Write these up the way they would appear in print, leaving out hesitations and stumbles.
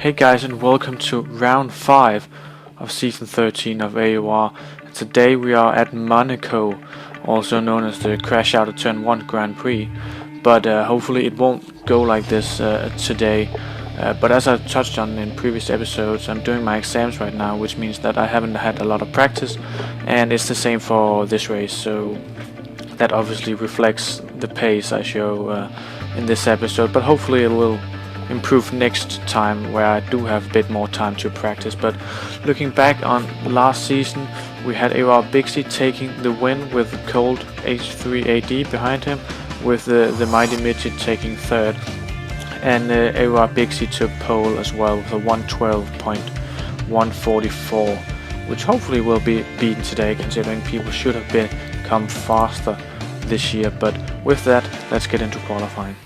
Hey guys, and welcome to round 5 of season 13 of AOR. Today we are at Monaco, also known as the Crash Out of Turn 1 Grand Prix, but hopefully it won't go like this today. But as I touched on in previous episodes, I'm doing my exams right now, which means that I haven't had a lot of practice, and it's the same for this race, so that obviously reflects the pace I show in this episode, but hopefully it will improve next time where I do have a bit more time to practice. But looking back on last season, we had AOR Bixie taking the win with Cold H3 AD behind him, with the Mighty Midget taking third, and AOR Bixie took pole as well with a 112.144, which hopefully will be beaten today, considering people should have become faster this year. But with that, let's get into qualifying.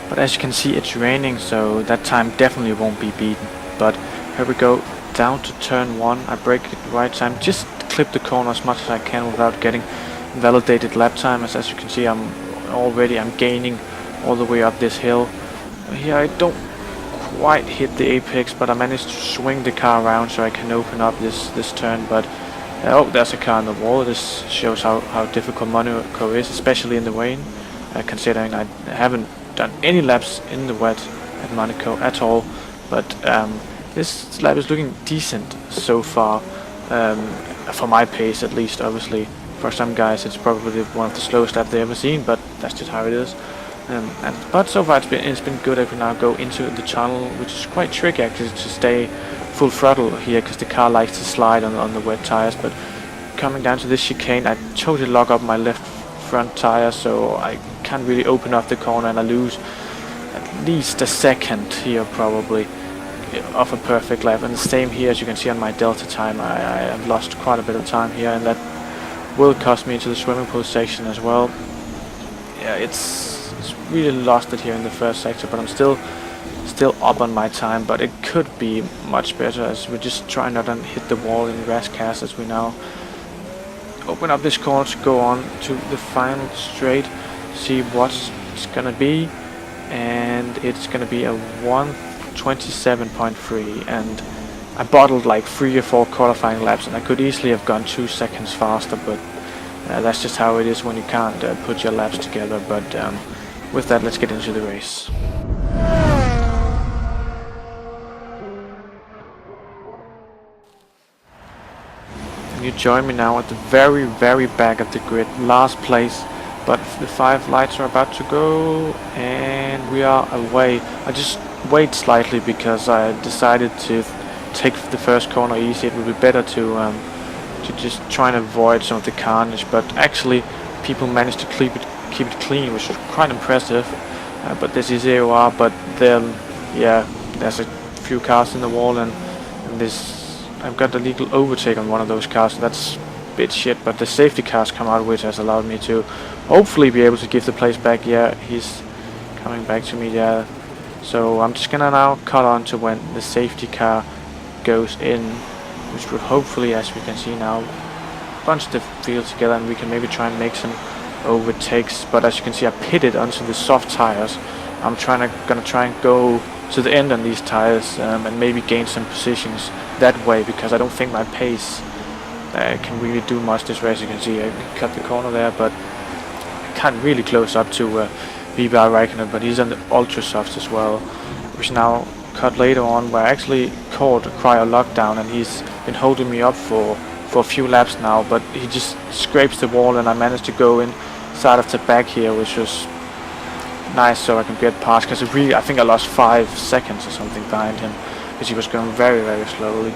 But as you can see, it's raining, so that time definitely won't be beaten. But here we go, down to turn 1. I brake at the right time, just clip the corner as much as I can without getting validated lap time. As you can see, I'm gaining all the way up this hill. Here I don't quite hit the apex, but I managed to swing the car around so I can open up this turn. But oh, there's a car on the wall. This shows how difficult Monaco is, especially in the rain, considering I haven't done any laps in the wet at Monaco at all. But this lap is looking decent so far, for my pace at least. Obviously for some guys it's probably one of the slowest laps they've ever seen, but that's just how it is. But so far it's been good. I can now go into the tunnel, which is quite tricky actually to stay full throttle here, because the car likes to slide on the wet tires. But coming down to this chicane, I totally lock up my left front tire, so I can't really open up the corner, and I lose at least a second here probably of a perfect lap. And the same here, as you can see on my delta time, I have lost quite a bit of time here, and that will cost me into the swimming pool section as well. Yeah, it's really lost it here in the first sector, but I'm still up on my time, but it could be much better, as we just try not to hit the wall in rash cast as we now open up this corner to go on to the final straight, see what it's gonna be, and it's gonna be a 127.3, and I bottled like 3 or 4 qualifying laps, and I could easily have gone 2 seconds faster, but that's just how it is when you can't put your laps together. But with that, let's get into the race. You join me now at the very back of the grid, last place, but the 5 lights are about to go and we are away. I just wait slightly because I decided to take the first corner easy. It would be better to just try and avoid some of the carnage, but actually people managed to keep it clean, which is quite impressive. But this is AOR, but then there's a few cars in the wall, and this I've got a legal overtake on one of those cars, so that's a bit shit, but the safety cars come out, which has allowed me to hopefully be able to give the place back. Yeah, he's coming back to me, yeah. So I'm just gonna now cut on to when the safety car goes in, which will hopefully, as we can see now, bunch the field together, and we can maybe try and make some overtakes. But as you can see, I pitted onto the soft tires. I'm gonna try and go to the end on these tires, and maybe gain some positions that way, because I don't think my pace can really do much this race. You can see I cut the corner there, but I can't really close up to VBR Raikkonen, but he's on the ultra softs as well, which now cut later on, where I actually caught a cryo lockdown, and he's been holding me up for a few laps now, but he just scrapes the wall, and I managed to go inside of the back here, which was nice, so I can get past, because I think I lost 5 seconds or something behind him, because he was going very slowly.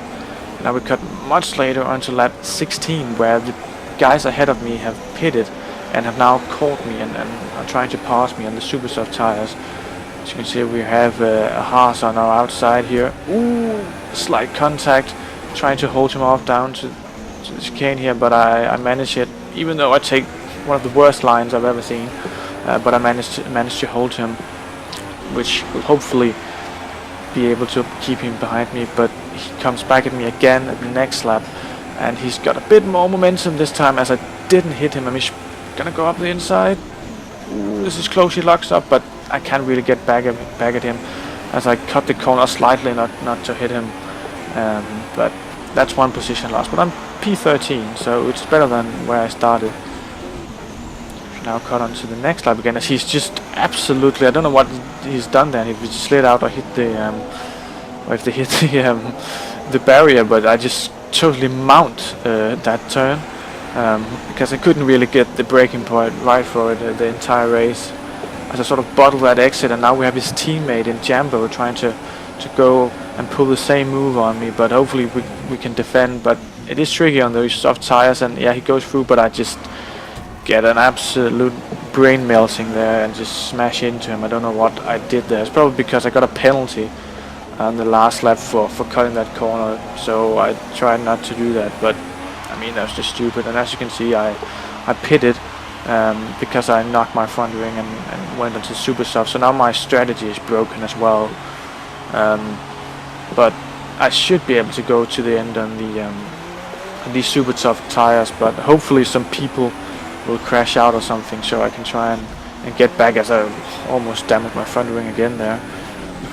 Now we cut much later onto lap 16, where the guys ahead of me have pitted and have now caught me and are trying to pass me on the super soft tires. As you can see, we have a Haas on our outside here. Ooh, slight contact, trying to hold him off down to the chicane here, but I managed it, even though I take one of the worst lines I've ever seen. But I managed to hold him, which will hopefully be able to keep him behind me. But he comes back at me again at the next lap, and he's got a bit more momentum this time, as I didn't hit him. I Gonna go up the inside. Ooh, this is close, he locks up, but I can't really get back at him as I cut the corner slightly, not to hit him. But that's one position lost. But I'm P13, so it's better than where I started. Now cut onto the next lap again, as he's just absolutely, I don't know what he's done there. If he slid out or hit the, or if they hit the barrier, but I just totally mount that turn. Because I couldn't really get the braking point right for it the entire race. As I sort of bottled that exit, and now we have his teammate in Jambo trying to go and pull the same move on me, but hopefully we can defend. But it is tricky on those soft tires, and yeah, he goes through, but I just get an absolute brain melting there and just smash into him. I don't know what I did there. It's probably because I got a penalty on the last lap for cutting that corner, so I tried not to do that, but I mean, that was just stupid. And as you can see, I pitted because I knocked my front wing and went into super soft. So now my strategy is broken as well. But I should be able to go to the end on these super soft tires. But hopefully some people will crash out or something, so I can try and get back, as I almost damaged my front wing again there.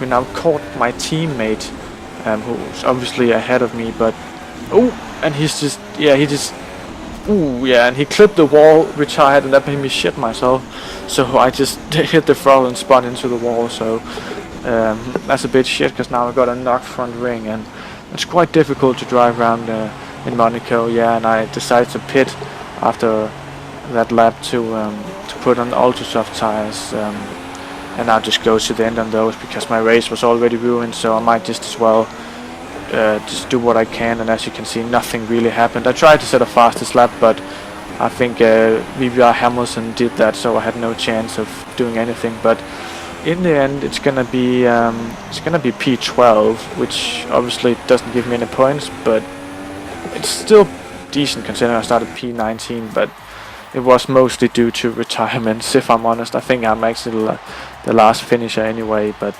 We now caught my teammate, who's obviously ahead of me, but oh. And he's just, yeah, and he clipped the wall, which I had, and that made me shit myself. So I just hit the throttle and spun into the wall. So that's a bit shit, because now I've got a knocked front wing, and it's quite difficult to drive around in Monaco. Yeah, and I decided to pit after that lap to put on ultra soft tires, and I'll just go to the end on those because my race was already ruined. So I might just as well. Just do what I can, and as you can see, nothing really happened. I tried to set a fastest lap, but I think VBR Hamilton did that, so I had no chance of doing anything. But in the end, it's gonna be P12, which obviously doesn't give me any points, but it's still decent considering I started P19. But it was mostly due to retirements, if I'm honest. I think I'm actually the last finisher anyway, but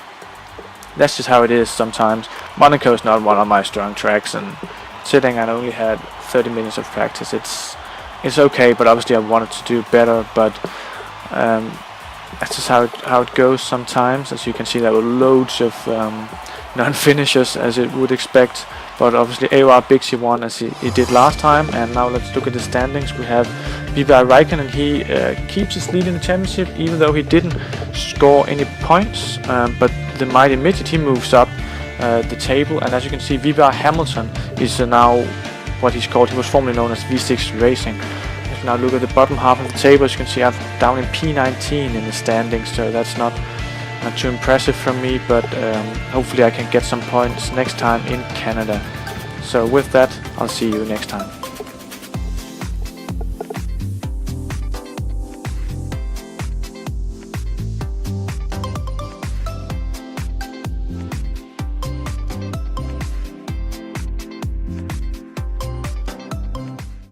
that's just how it is sometimes. Monaco is not one of my strong tracks, and sitting I only had 30 minutes of practice. It's okay, but obviously I wanted to do better. But that's just how it goes sometimes. As you can see, there were loads of non-finishers, as it would expect. But obviously AOR XB1 as he did last time. And now let's look at the standings. We have VBR Raikkonen. He keeps his lead in the championship, even though he didn't score any points. But the mighty midget, he moves up the table, and as you can see, VBR Hamilton is now what he's called. He was formerly known as V6 Racing. If you now look at the bottom half of the table, as you can see, I'm down in P19 in the standings, so that's not too impressive from me, but hopefully I can get some points next time in Canada. So with that, I'll see you next time.